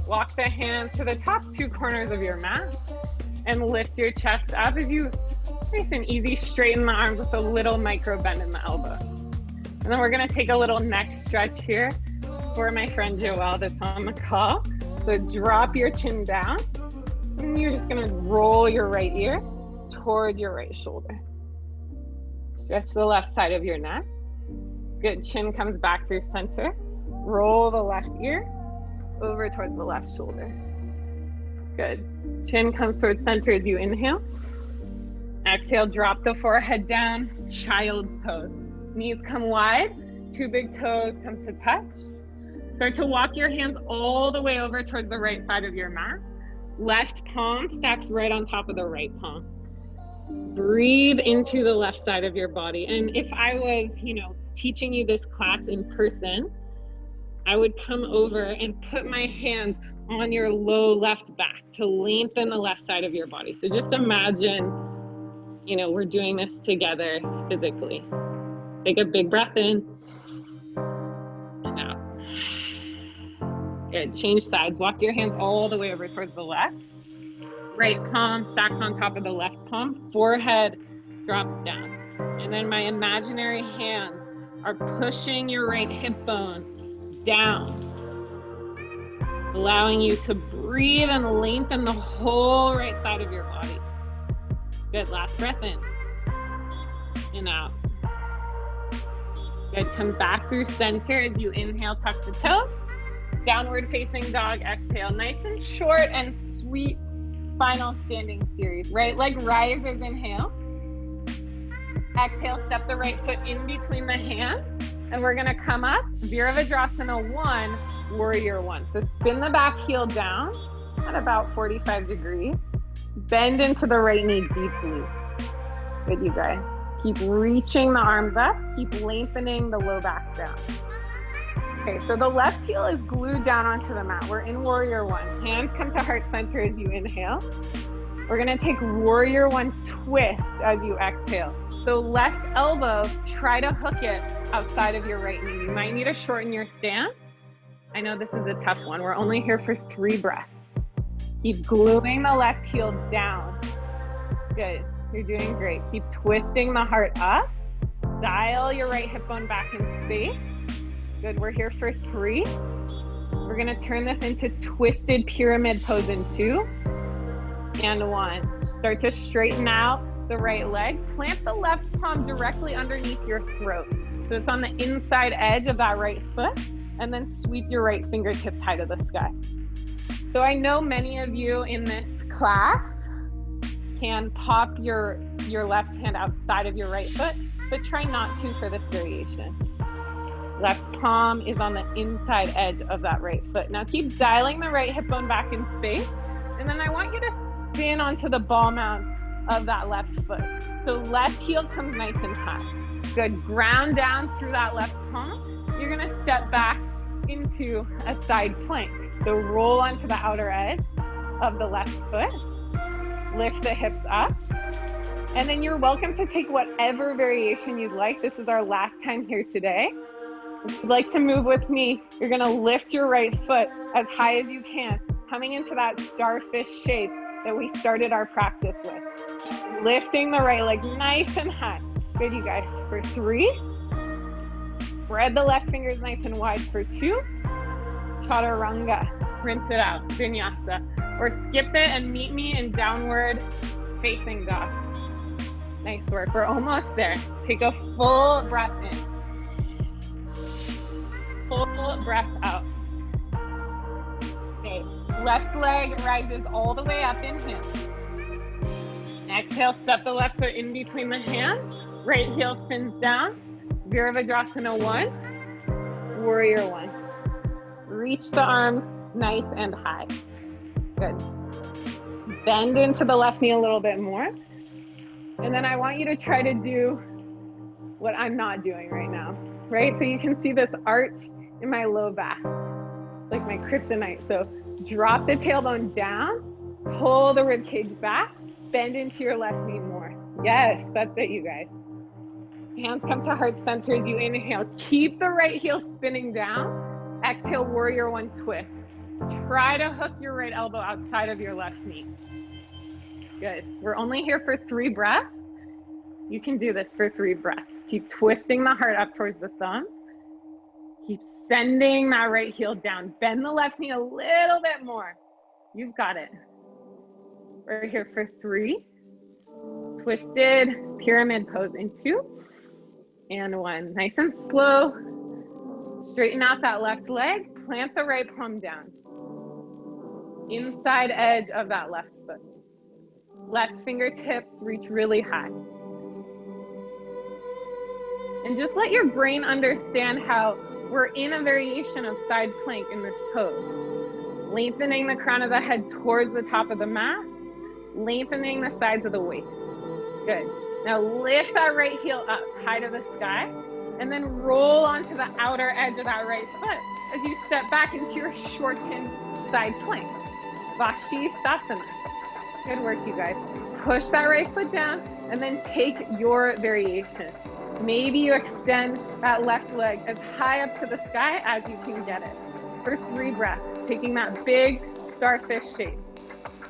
Walk the hands to the top two corners of your mat and lift your chest up as you nice and easy straighten the arms with a little micro bend in the elbow. And then we're gonna take a little neck stretch here for my friend Joelle that's on the call. So drop your chin down and you're just gonna roll your right ear towards your right shoulder. Stretch the left side of your neck. Good, chin comes back through center. Roll the left ear over towards the left shoulder. Good. Chin comes towards center as you inhale. Exhale, drop the forehead down, child's pose. Knees come wide, two big toes come to touch. Start to walk your hands all the way over towards the right side of your mat. Left palm stacks right on top of the right palm. Breathe into the left side of your body. And if I was, teaching you this class in person, I would come over and put my hands on your low left back to lengthen the left side of your body. So just imagine, we're doing this together physically. Take a big breath in and out. Good, change sides. Walk your hands all the way over towards the left. Right palm stacks on top of the left palm. Forehead drops down. And then my imaginary hands are pushing your right hip bone down, allowing you to breathe and lengthen the whole right side of your body. Good, last breath in and out. Good, come back through center as you inhale, tuck the toes. Downward facing dog, exhale. Nice and short and sweet final standing series. Right leg rises, inhale. Exhale, step the right foot in between the hands. And we're gonna come up, Virabhadrasana 1, Warrior 1. So spin the back heel down at about 45 degrees. Bend into the right knee deeply. Good, you guys. Keep reaching the arms up. Keep lengthening the low back down. Okay, so the left heel is glued down onto the mat. We're in Warrior 1. Hands come to heart center as you inhale. We're gonna take Warrior 1 twist as you exhale. So left elbow, try to hook it outside of your right knee. You might need to shorten your stance. I know this is a tough one. We're only here for 3 breaths. Keep gluing the left heel down. Good, you're doing great. Keep twisting the heart up. Dial your right hip bone back in space. Good, we're here for 3. We're gonna turn this into twisted pyramid pose in 2 and 1. Start to straighten out the right leg. Plant the left palm directly underneath your throat. So it's on the inside edge of that right foot, and then sweep your right fingertips high to the sky. So I know many of you in this class can pop your left hand outside of your right foot, but try not to for this variation. Left palm is on the inside edge of that right foot. Now keep dialing the right hip bone back in space, and then I want you to spin onto the ball mount of that left foot. So left heel comes nice and high. Good, ground down through that left palm. You're gonna step back into a side plank. So roll onto the outer edge of the left foot. Lift the hips up. And then you're welcome to take whatever variation you'd like. This is our last time here today. If you'd like to move with me, you're gonna lift your right foot as high as you can, coming into that starfish shape that we started our practice with. Lifting the right leg nice and high. Good, you guys, for 3. Spread the left fingers nice and wide for 2. Chaturanga, rinse it out, Vinyasa. Or skip it and meet me in downward facing dog. Nice work, we're almost there. Take a full breath in. Full breath out. Okay, left leg rises all the way up, inhale. Exhale, step the left foot in between the hands. Right heel spins down. Virabhadrasana 1, Warrior 1. Reach the arms nice and high. Good. Bend into the left knee a little bit more. And then I want you to try to do what I'm not doing right now, right? So you can see this arch in my low back, like my kryptonite. So drop the tailbone down, pull the rib cage back, bend into your left knee more. Yes, that's it, you guys. Hands come to heart center as you inhale. Keep the right heel spinning down. Exhale, Warrior 1 twist. Try to hook your right elbow outside of your left knee. Good. We're only here for 3 breaths. You can do this for 3 breaths. Keep twisting the heart up towards the thumb. Keep sending that right heel down. Bend the left knee a little bit more. You've got it. We're here for 3. Twisted pyramid pose in 2 and 1. Nice and slow. Straighten out that left leg. Plant the right palm down. Inside edge of that left foot. Left fingertips reach really high. And just let your brain understand how we're in a variation of side plank in this pose. Lengthening the crown of the head towards the top of the mat. Lengthening the sides of the waist. Good. Now lift that right heel up high to the sky, and then roll onto the outer edge of that right foot as you step back into your shortened side plank. Vashisthasana. Good work, you guys. Push that right foot down, and then take your variation. Maybe you extend that left leg as high up to the sky as you can get it. For 3 breaths, taking that big starfish shape.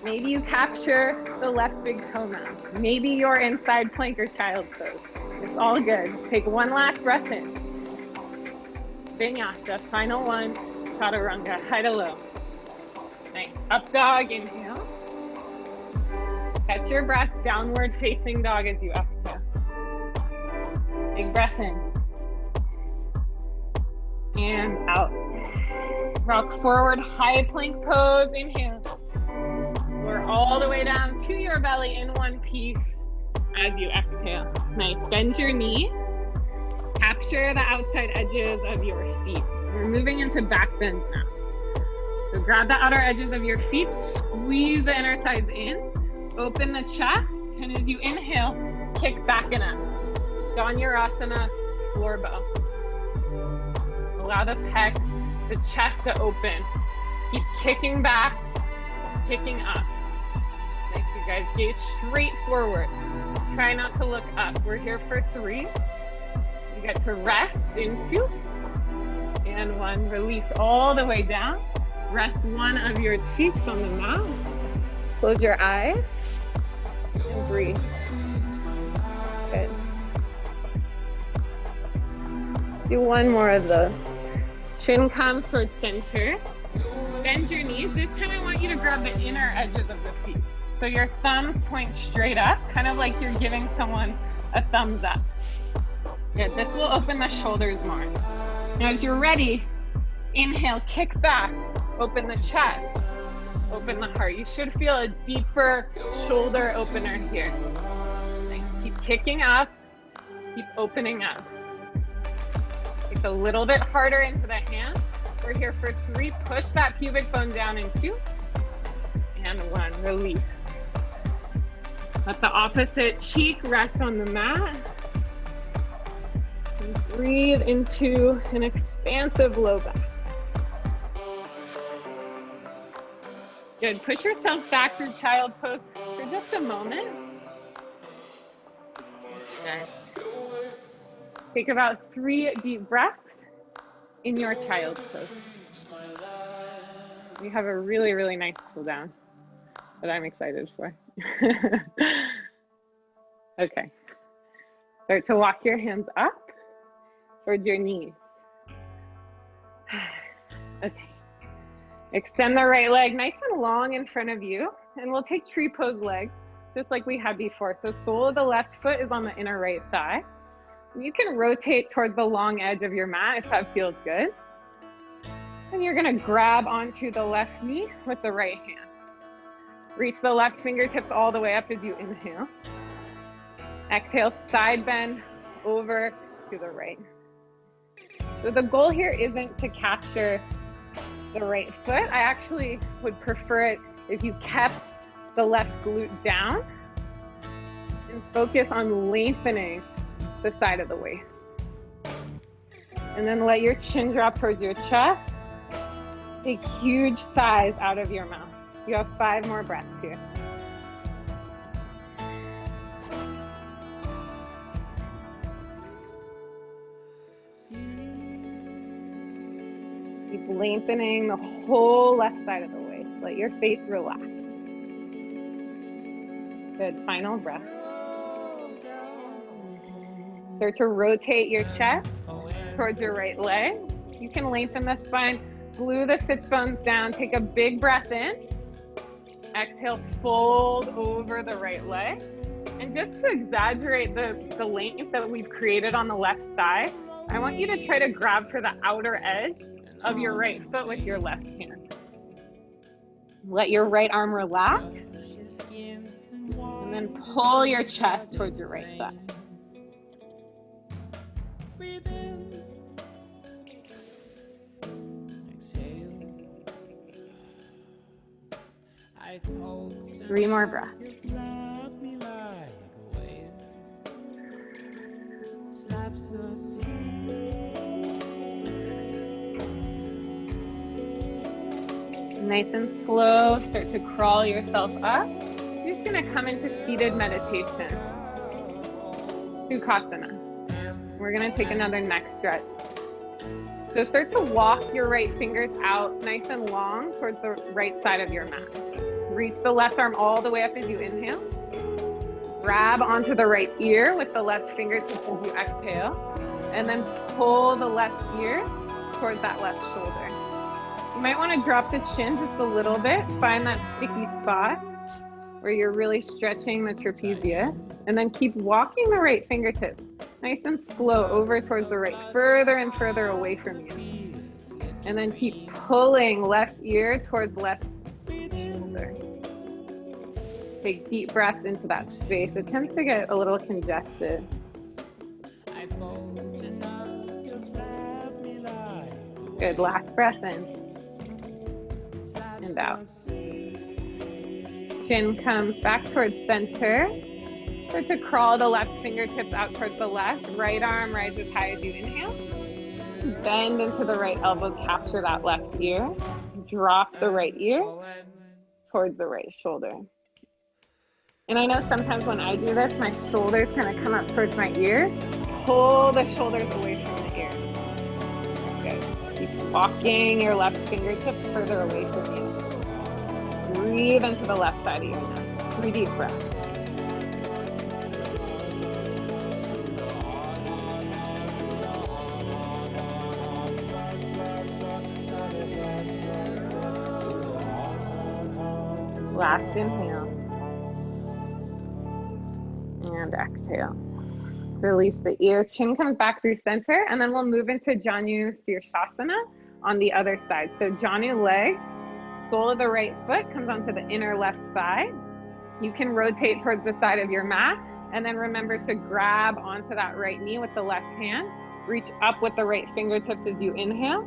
Maybe you capture the left big toe mound. Maybe you're in side plank or child's pose. It's all good. Take 1 last breath in. Vinyasa, final 1, Chaturanga, high to low. Nice. Up dog, inhale. Catch your breath, downward facing dog as you exhale. Big breath in. And out. Rock forward, high plank pose, inhale. Lower all the way down to your belly in one piece as you exhale. Nice, bend your knees. Capture the outside edges of your feet. We're moving into back bends now. So grab the outer edges of your feet, squeeze the inner thighs in, open the chest, and as you inhale, kick back and up. Dhanurasana, floor bow. Allow the pecs, the chest to open. Keep kicking back, kicking up. Nice, you guys, gaze straight forward. Try not to look up. We're here for 3. You get to rest in 2 and 1. Release all the way down. Rest one of your cheeks on the mat. Close your eyes and breathe. Good. Do one more of those. Chin comes towards center. Bend your knees. This time I want you to grab the inner edges of the feet. So your thumbs point straight up, kind of like you're giving someone a thumbs up. Good. This will open the shoulders more. Now as you're ready, inhale, kick back, open the chest, open the heart. You should feel a deeper shoulder opener here. Nice. Keep kicking up, keep opening up. Take a little bit harder into the hand. We're here for 3. Push that pubic bone down in 2. And 1. Release. Let the opposite cheek rest on the mat. And breathe into an expansive low back. Good. Push yourself back through child pose for just a moment. Good. Take about 3 deep breaths in your child pose. We have a really, really nice cool down that I'm excited for. Okay. Start to walk your hands up towards your knees. Okay. Extend the right leg nice and long in front of you, and we'll take tree pose legs just like we had before. So sole of the left foot is on the inner right thigh. You can rotate towards the long edge of your mat if that feels good. And you're gonna grab onto the left knee with the right hand. Reach the left fingertips all the way up as you inhale. Exhale, side bend over to the right. So the goal here isn't to capture the right foot. I actually would prefer it if you kept the left glute down and focus on lengthening the side of the waist. And then let your chin drop towards your chest. Take huge sighs out of your mouth. You have 5 more breaths here. Keep lengthening the whole left side of the waist. Let your face relax. Good, final breath. Start to rotate your chest towards your right leg. You can lengthen the spine, glue the sits bones down, take a big breath in. Exhale, fold over the right leg. And just to exaggerate the length that we've created on the left side, I want you to try to grab for the outer edge of your right foot with your left hand. Let your right arm relax. And then pull your chest towards your right thigh. Breathe in. Exhale. 3 more breaths. Nice and slow, start to crawl yourself up. You're just gonna come into seated meditation. Sukhasana. We're gonna take another neck stretch. So start to walk your right fingers out nice and long towards the right side of your mat. Reach the left arm all the way up as you inhale. Grab onto the right ear with the left fingertips as you exhale. And then pull the left ear towards that left shoulder. You might want to drop the chin just a little bit. Find that sticky spot where you're really stretching the trapezius. And then keep walking the right fingertips nice and slow over towards the right, further and further away from you. And then keep pulling left ear towards left shoulder. Take deep breaths into that space. It tends to get a little congested. Good, last breath in and out. Chin comes back towards center. Start to crawl the left fingertips out towards the left. Right arm rises high as you inhale. Bend into the right elbow, capture that left ear. Drop the right ear towards the right shoulder. And I know sometimes when I do this, my shoulders kind of come up towards my ears. Pull the shoulders away from the ear. Good. Keep walking your left fingertips further away from you. breathe into the left side of your neck. 3 deep breaths. Last inhale. And exhale. Release the ear. Chin comes back through center, and then we'll move into Janu Sirsasana on the other side. So Janu legs, sole of the right foot comes onto the inner left thigh. You can rotate towards the side of your mat, and then remember to grab onto that right knee with the left hand. Reach up with the right fingertips as you inhale.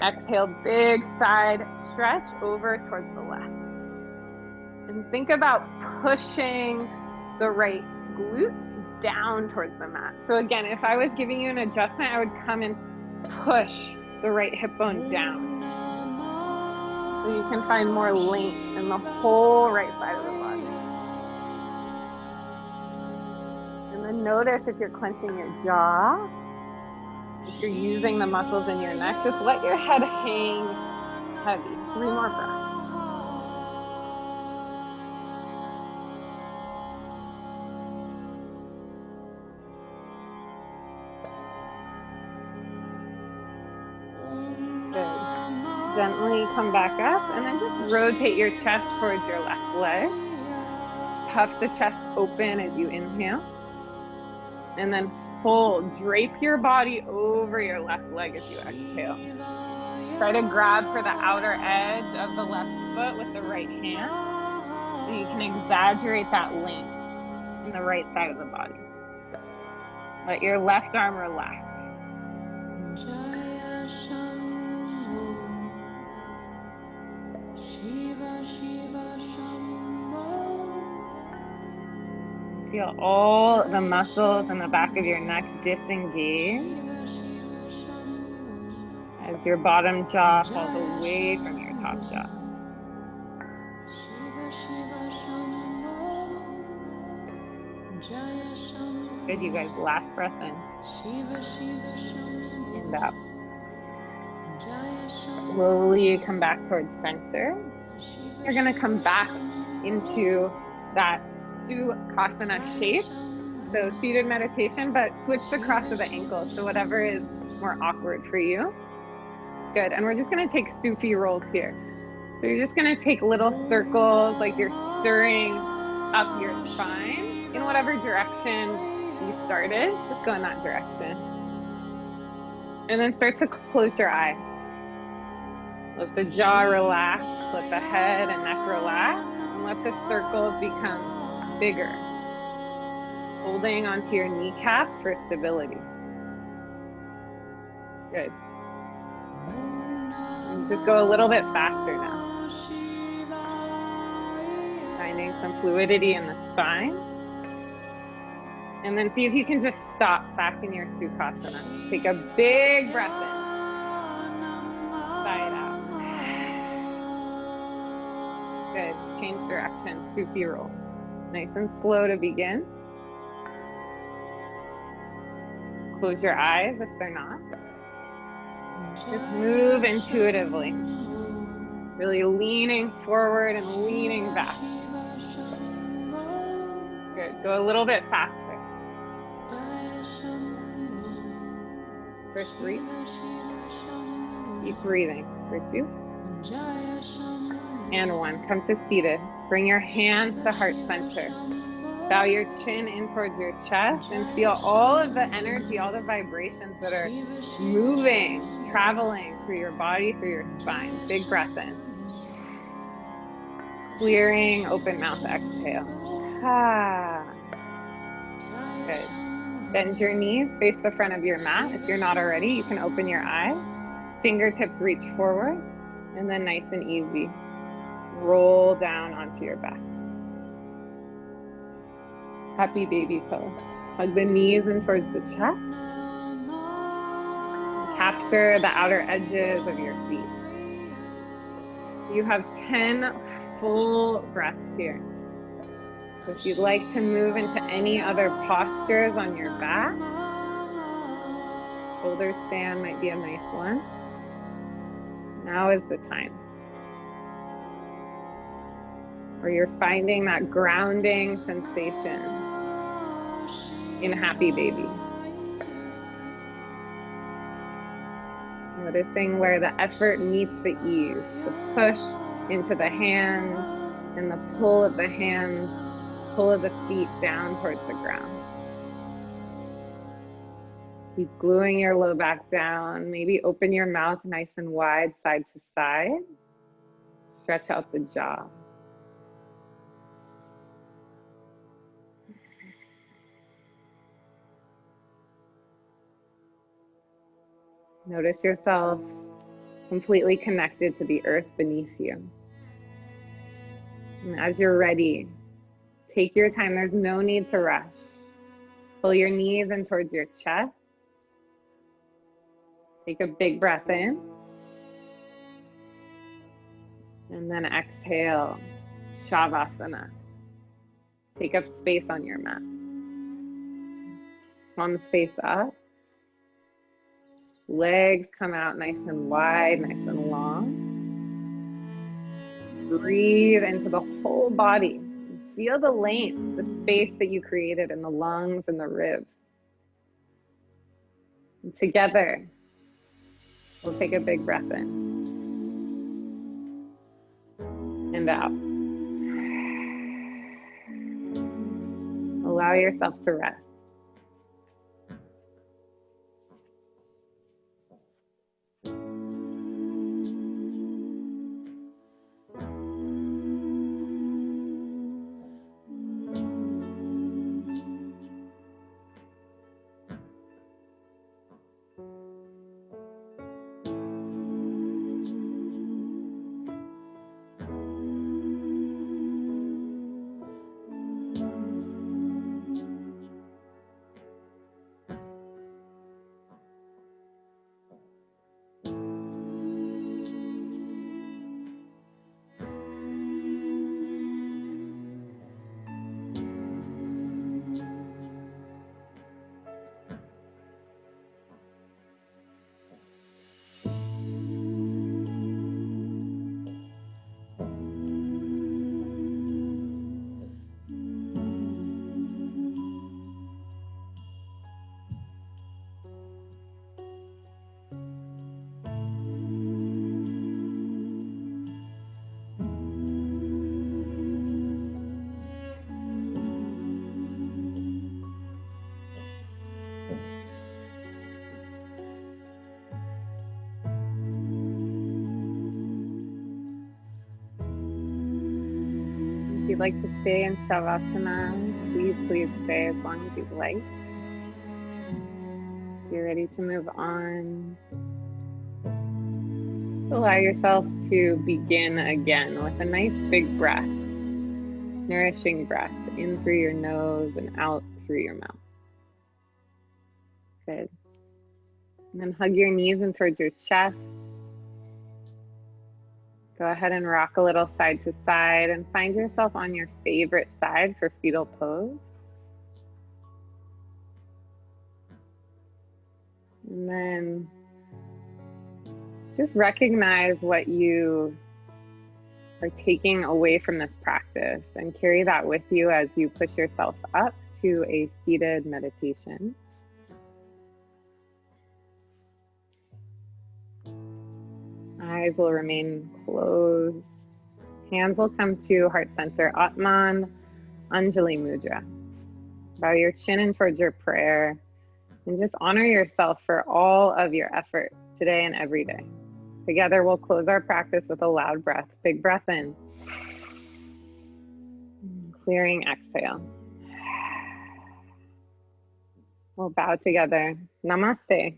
Exhale, big side stretch over towards the left. And think about pushing the right glute down towards the mat. So again, if I was giving you an adjustment, I would come and push the right hip bone down. So you can find more length in the whole right side of the body. And then notice if you're clenching your jaw, if you're using the muscles in your neck, just let your head hang heavy. 3 more breaths. Gently come back up, and then just rotate your chest towards your left leg. Puff the chest open as you inhale. And then fold, drape your body over your left leg as you exhale. Try to grab for the outer edge of the left foot with the right hand, so you can exaggerate that length in the right side of the body. Let your left arm relax. Feel all the muscles in the back of your neck disengage as your bottom jaw falls away from your top jaw. Good, you guys. Last breath in. And out. Slowly come back towards center. You're going to come back into that Sukhasana shape. So seated meditation, but switch the cross of the ankles. So whatever is more awkward for you. Good. And we're just going to take Sufi rolls here. So you're just going to take little circles like you're stirring up your spine in whatever direction you started. Just go in that direction. And then start to close your eyes. Let the jaw relax, let the head and neck relax, and let the circles become bigger. Holding onto your kneecaps for stability. Good. And just go a little bit faster now. Finding some fluidity in the spine. And then see if you can just stop back in your Sukhasana. Take a big breath in. Sigh it out. Good. Change direction. Sufi roll. Nice and slow to begin. Close your eyes if they're not. Just move intuitively. Really leaning forward and leaning back. Good. Go a little bit faster. For 3. Keep breathing. For 2. And 1. Come to seated. Bring your hands to heart center. Bow your chin in towards your chest and feel all of the energy, all the vibrations that are moving, traveling through your body, through your spine. Big breath in. Clearing, open mouth exhale. Ah. Good. Bend your knees, face the front of your mat. If you're not already, you can open your eyes. Fingertips reach forward, and then nice and easy, roll down onto your back. Happy baby pose. Hug the knees in towards the chest. Capture the outer edges of your feet. You have 10 full breaths here. So if you'd like to move into any other postures on your back, shoulder stand might be a nice one. Now is the time. or you're finding that grounding sensation in happy baby. Noticing where the effort meets the ease, the push into the hands and the pull of the hands, pull of the feet down towards the ground. Keep gluing your low back down. Maybe open your mouth nice and wide, side to side. Stretch out the jaw. Notice yourself completely connected to the earth beneath you. And as you're ready, take your time. There's no need to rush. Pull your knees in towards your chest. Take a big breath in. And then exhale, Shavasana. Take up space on your mat. Palms face up. Legs come out nice and wide, nice and long. Breathe into the whole body. Feel the length, the space that you created in the lungs and the ribs. And together, we'll take a big breath in and out. Allow yourself to rest. If you'd like to stay in Shavasana, please stay as long as you'd like. If you're ready to move on, just allow yourself to begin again with a nice big breath, nourishing breath in through your nose and out through your mouth. Good. And then hug your knees in towards your chest. Go ahead and rock a little side to side and find yourself on your favorite side for fetal pose. And then just recognize what you are taking away from this practice and carry that with you as you push yourself up to a seated meditation. Eyes will remain closed. Hands will come to heart center, Atman Anjali Mudra. Bow your chin in towards your prayer and just honor yourself for all of your efforts today and every day. Together, we'll close our practice with a loud breath. Big breath in. Clearing exhale. We'll bow together. Namaste.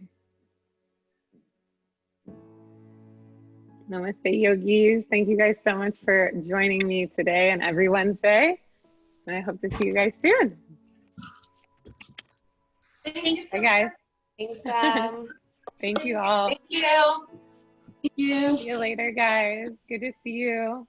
Namaste, yogis. Thank you guys so much for joining me today and every Wednesday. And I hope to see you guys soon. Thanks. Bye, guys. Thanks. Thank you all. Thank you. Thank you. See you later, guys. Good to see you.